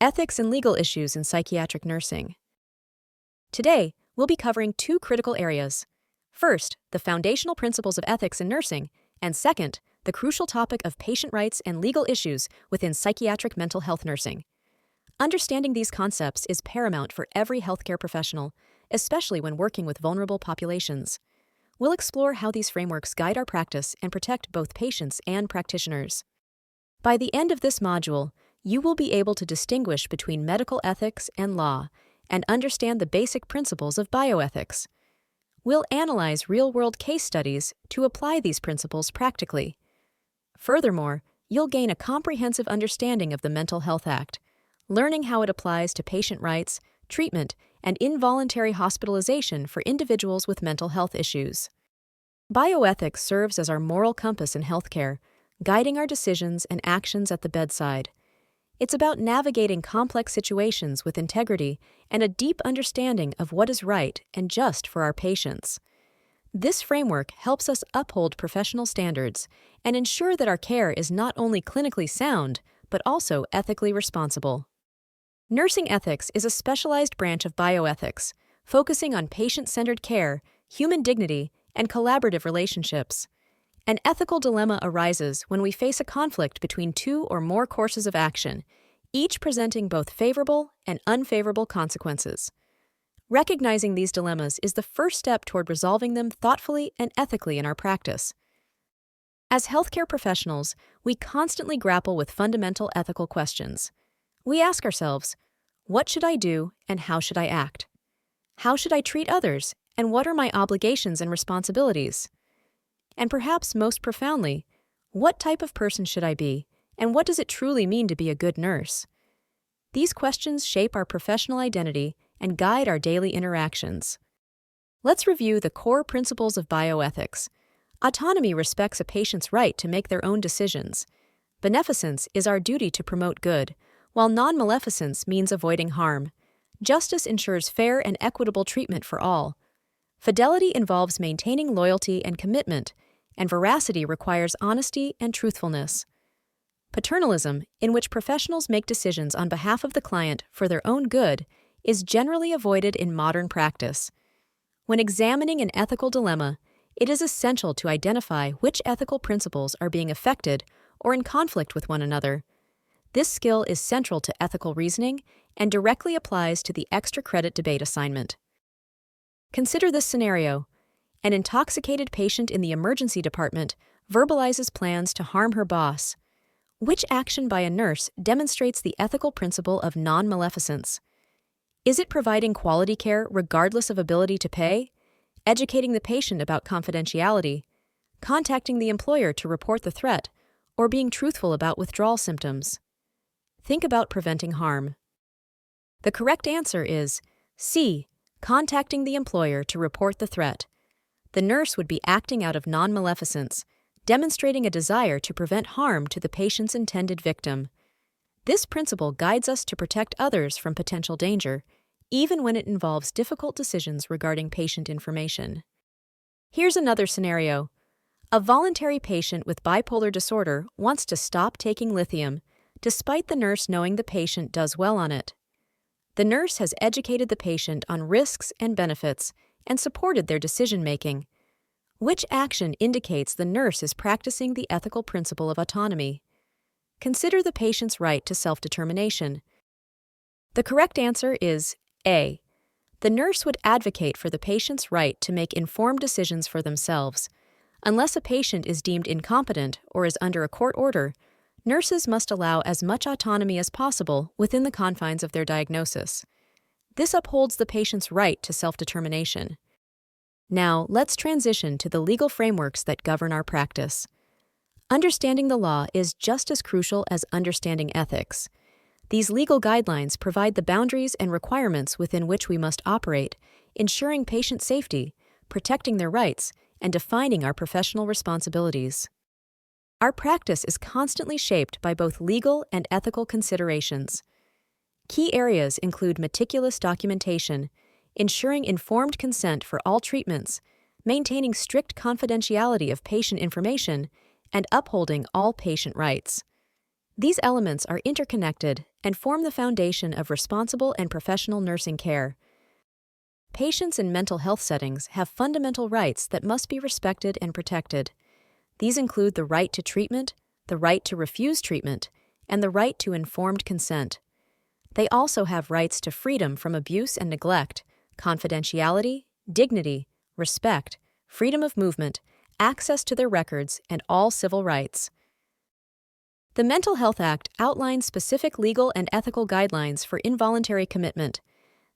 Ethics and legal issues in psychiatric nursing. Today, we'll be covering two critical areas. First, the foundational principles of ethics in nursing, and second, the crucial topic of patient rights and legal issues within psychiatric mental health nursing. Understanding these concepts is paramount for every healthcare professional, especially when working with vulnerable populations. We'll explore how these frameworks guide our practice and protect both patients and practitioners. By the end of this module, you will be able to distinguish between medical ethics and law and understand the basic principles of bioethics. We'll analyze real-world case studies to apply these principles practically. Furthermore, you'll gain a comprehensive understanding of the Mental Health Act, learning how it applies to patient rights, treatment, and involuntary hospitalization for individuals with mental health issues. Bioethics serves as our moral compass in healthcare, guiding our decisions and actions at the bedside. It's about navigating complex situations with integrity and a deep understanding of what is right and just for our patients. This framework helps us uphold professional standards and ensure that our care is not only clinically sound, but also ethically responsible. Nursing ethics is a specialized branch of bioethics, focusing on patient-centered care, human dignity, and collaborative relationships. An ethical dilemma arises when we face a conflict between two or more courses of action, each presenting both favorable and unfavorable consequences. Recognizing these dilemmas is the first step toward resolving them thoughtfully and ethically in our practice. As healthcare professionals, we constantly grapple with fundamental ethical questions. We ask ourselves, what should I do and how should I act? How should I treat others and what are my obligations and responsibilities? And perhaps most profoundly, what type of person should I be, and what does it truly mean to be a good nurse? These questions shape our professional identity and guide our daily interactions. Let's review the core principles of bioethics. Autonomy respects a patient's right to make their own decisions. Beneficence is our duty to promote good, while non-maleficence means avoiding harm. Justice ensures fair and equitable treatment for all. Fidelity involves maintaining loyalty and commitment, and veracity requires honesty and truthfulness. Paternalism, in which professionals make decisions on behalf of the client for their own good, is generally avoided in modern practice. When examining an ethical dilemma, it is essential to identify which ethical principles are being affected or in conflict with one another. This skill is central to ethical reasoning and directly applies to the extra credit debate assignment. Consider this scenario. An intoxicated patient in the emergency department verbalizes plans to harm her boss. Which action by a nurse demonstrates the ethical principle of non-maleficence? Is it providing quality care regardless of ability to pay? Educating the patient about confidentiality? Contacting the employer to report the threat? Or being truthful about withdrawal symptoms? Think about preventing harm. The correct answer is C. Contacting the employer to report the threat. The nurse would be acting out of non-maleficence, demonstrating a desire to prevent harm to the patient's intended victim. This principle guides us to protect others from potential danger, even when it involves difficult decisions regarding patient information. Here's another scenario. A voluntary patient with bipolar disorder wants to stop taking lithium, despite the nurse knowing the patient does well on it. The nurse has educated the patient on risks and benefits and supported their decision-making. Which action indicates the nurse is practicing the ethical principle of autonomy? Consider the patient's right to self-determination. The correct answer is A. The nurse would advocate for the patient's right to make informed decisions for themselves. Unless a patient is deemed incompetent or is under a court order, nurses must allow as much autonomy as possible within the confines of their diagnosis. This upholds the patient's right to self-determination. Now, let's transition to the legal frameworks that govern our practice. Understanding the law is just as crucial as understanding ethics. These legal guidelines provide the boundaries and requirements within which we must operate, ensuring patient safety, protecting their rights, and defining our professional responsibilities. Our practice is constantly shaped by both legal and ethical considerations. Key areas include meticulous documentation, ensuring informed consent for all treatments, maintaining strict confidentiality of patient information, and upholding all patient rights. These elements are interconnected and form the foundation of responsible and professional nursing care. Patients in mental health settings have fundamental rights that must be respected and protected. These include the right to treatment, the right to refuse treatment, and the right to informed consent. They also have rights to freedom from abuse and neglect, confidentiality, dignity, respect, freedom of movement, access to their records, and all civil rights. The Mental Health Act outlines specific legal and ethical guidelines for involuntary commitment.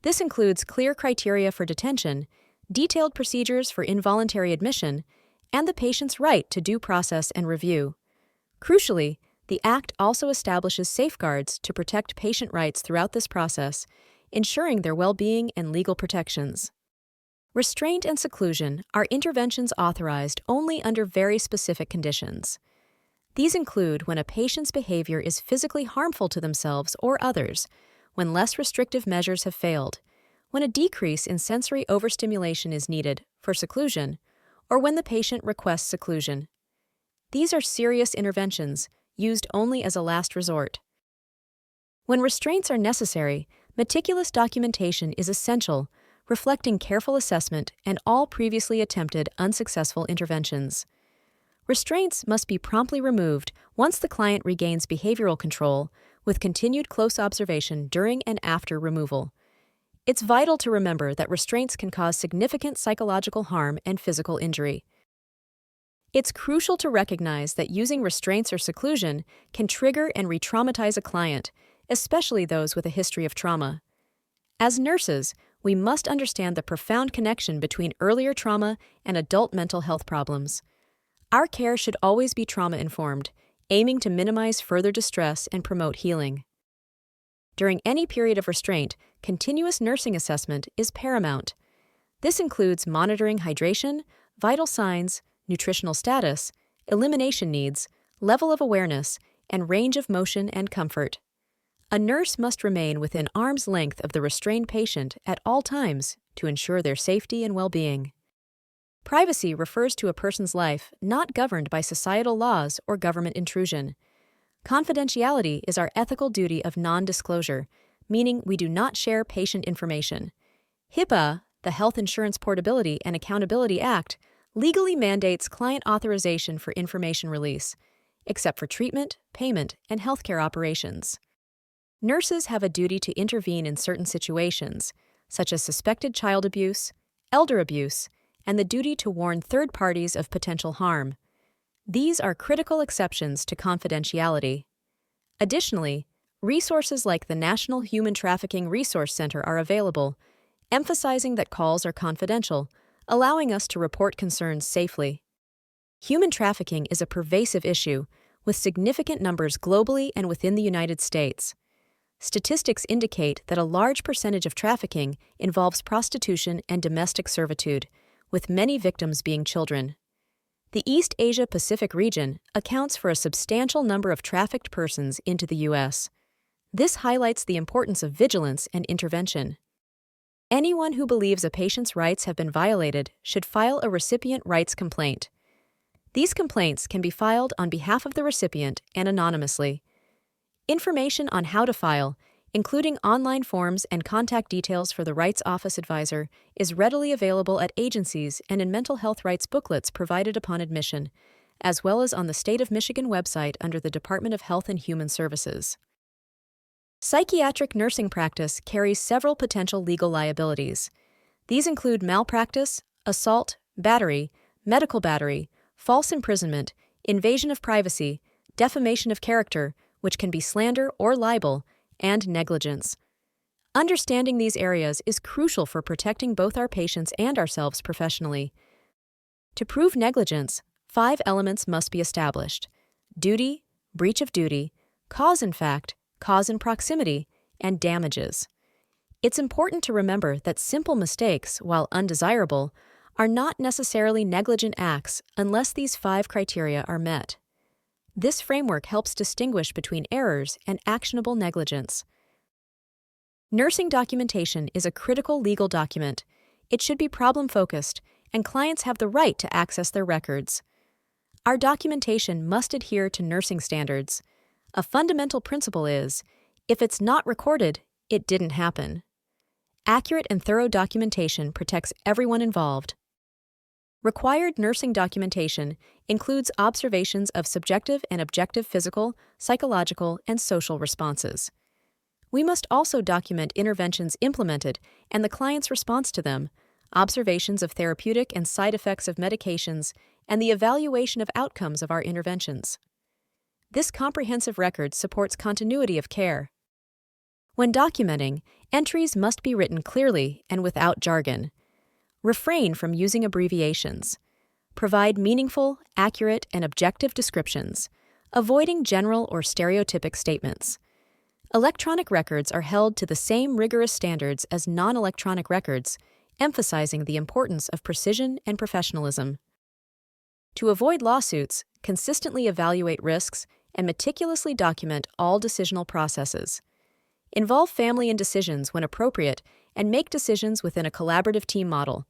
This includes clear criteria for detention, detailed procedures for involuntary admission, and the patient's right to due process and review. Crucially, the Act also establishes safeguards to protect patient rights throughout this process, ensuring their well-being and legal protections. Restraint and seclusion are interventions authorized only under very specific conditions. These include when a patient's behavior is physically harmful to themselves or others, when less restrictive measures have failed, when a decrease in sensory overstimulation is needed for seclusion, or when the patient requests seclusion. These are serious interventions, used only as a last resort. When restraints are necessary, meticulous documentation is essential, reflecting careful assessment and all previously attempted unsuccessful interventions. Restraints must be promptly removed once the client regains behavioral control, with continued close observation during and after removal. It's vital to remember that restraints can cause significant psychological harm and physical injury. It's crucial to recognize that using restraints or seclusion can trigger and re-traumatize a client, especially those with a history of trauma. As nurses, we must understand the profound connection between earlier trauma and adult mental health problems. Our care should always be trauma-informed, aiming to minimize further distress and promote healing. During any period of restraint, continuous nursing assessment is paramount. This includes monitoring hydration, vital signs, nutritional status, elimination needs, level of awareness, and range of motion and comfort. A nurse must remain within arm's length of the restrained patient at all times to ensure their safety and well-being. Privacy refers to a person's life not governed by societal laws or government intrusion. Confidentiality is our ethical duty of non-disclosure, meaning we do not share patient information. HIPAA, the Health Insurance Portability and Accountability Act, legally mandates client authorization for information release, except for treatment, payment, and healthcare operations. Nurses have a duty to intervene in certain situations, such as suspected child abuse, elder abuse, and the duty to warn third parties of potential harm. These are critical exceptions to confidentiality. Additionally, resources like the National Human Trafficking Resource Center are available, emphasizing that calls are confidential, allowing us to report concerns safely. Human trafficking is a pervasive issue, with significant numbers globally and within the United States. Statistics indicate that a large percentage of trafficking involves prostitution and domestic servitude, with many victims being children. The East Asia-Pacific region accounts for a substantial number of trafficked persons into the U.S. This highlights the importance of vigilance and intervention. Anyone who believes a patient's rights have been violated should file a recipient rights complaint. These complaints can be filed on behalf of the recipient and anonymously. Information on how to file, including online forms and contact details for the Rights Office advisor, is readily available at agencies and in mental health rights booklets provided upon admission, as well as on the State of Michigan website under the Department of Health and Human Services. Psychiatric nursing practice carries several potential legal liabilities. These include malpractice, assault, battery, medical battery, false imprisonment, invasion of privacy, defamation of character, which can be slander or libel, and negligence. Understanding these areas is crucial for protecting both our patients and ourselves professionally. To prove negligence, 5 elements must be established: duty, breach of duty, cause in fact, cause in proximity, and damages. It's important to remember that simple mistakes, while undesirable, are not necessarily negligent acts unless these 5 criteria are met. This framework helps distinguish between errors and actionable negligence. Nursing documentation is a critical legal document. It should be problem-focused, and clients have the right to access their records. Our documentation must adhere to nursing standards. A fundamental principle is, if it's not recorded, it didn't happen. Accurate and thorough documentation protects everyone involved. Required nursing documentation includes observations of subjective and objective physical, psychological, and social responses. We must also document interventions implemented and the client's response to them, observations of therapeutic and side effects of medications, and the evaluation of outcomes of our interventions. This comprehensive record supports continuity of care. When documenting, entries must be written clearly and without jargon. Refrain from using abbreviations. Provide meaningful, accurate, and objective descriptions, avoiding general or stereotypic statements. Electronic records are held to the same rigorous standards as non-electronic records, emphasizing the importance of precision and professionalism. To avoid lawsuits, consistently evaluate risks and meticulously document all decisional processes. Involve family in decisions when appropriate and make decisions within a collaborative team model.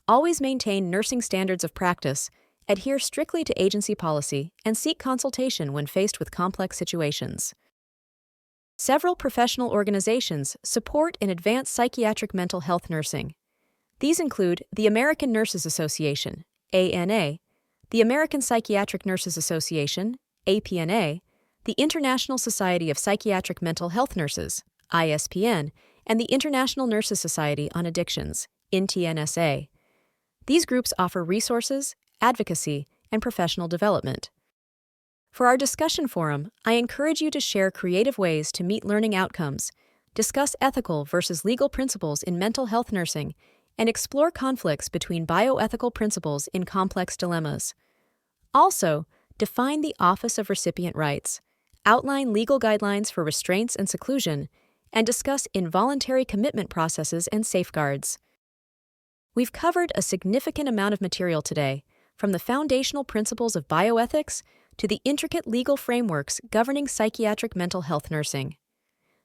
Always maintain nursing standards of practice, adhere strictly to agency policy, and seek consultation when faced with complex situations. Several professional organizations support and advance psychiatric mental health nursing. These include the American Nurses Association, ANA, the American Psychiatric Nurses Association, APNA, the International Society of Psychiatric Mental Health Nurses, ISPN, and the International Nurses Society on Addictions, INTNSA. These groups offer resources, advocacy, and professional development. For our discussion forum, I encourage you to share creative ways to meet learning outcomes, discuss ethical versus legal principles in mental health nursing, and explore conflicts between bioethical principles in complex dilemmas. Also, define the Office of Recipient Rights, outline legal guidelines for restraints and seclusion, and discuss involuntary commitment processes and safeguards. We've covered a significant amount of material today, from the foundational principles of bioethics to the intricate legal frameworks governing psychiatric mental health nursing.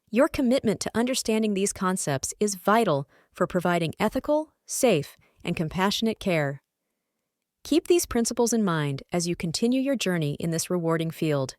Your commitment to understanding these concepts is vital for providing ethical, safe, and compassionate care. Keep these principles in mind as you continue your journey in this rewarding field.